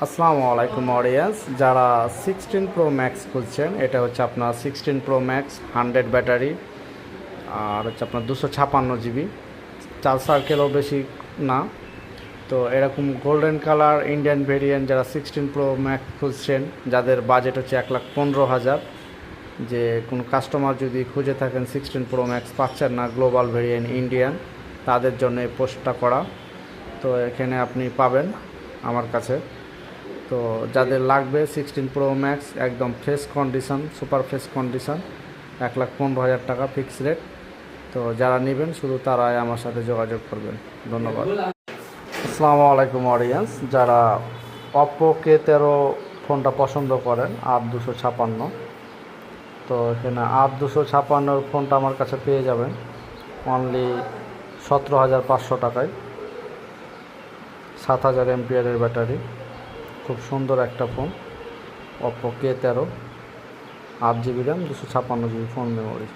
আসসালামু আলাইকুম অডিয়েন্স, যারা 16 প্রো ম্যাক্স খুঁজছেন, এটা হচ্ছে আপনার 16 প্রো ম্যাক্স 100 ব্যাটারি, আর হচ্ছে আপনার 256 জিবি, চার্জ সার্কেলও বেশি না। তো এরকম গোল্ডেন কালার ইন্ডিয়ান ভেরিয়েন্ট যারা 16 প্রো ম্যাক্স খুঁজছেন, যাদের বাজেট হচ্ছে 1,15,000, যে কোনো কাস্টমার যদি খুঁজে থাকেন 16 প্রো ম্যাক্স পাচ্ছেন না গ্লোবাল ভেরিয়েন্ট ইন্ডিয়ান, তাদের জন্য এই পোস্টটা করা। তো এখানে আপনি পাবেন আমার কাছে। তো যাদের লাগবে 16 প্রো ম্যাক্স একদম fresh condition, super fresh condition, 1,15,000 টাকা ফিক্স রেট। তো যারা নেবেন শুধু তারাই আমার সাথে যোগাযোগ করবেন। ধন্যবাদ। আসসালামু আলাইকুম অডিয়েন্স, যারা Oppo K13 ফোনটা পছন্দ করেন 8256, তো এখানে 8256 ফোনটা আমার কাছে পেয়ে যাবেন অনলি 17,500 টাকায়। 7,000 এমপিআরের ব্যাটারি, খুব সুন্দর একটা phone. Oppo K13, 8 GB RAM, 256 GB phone memory.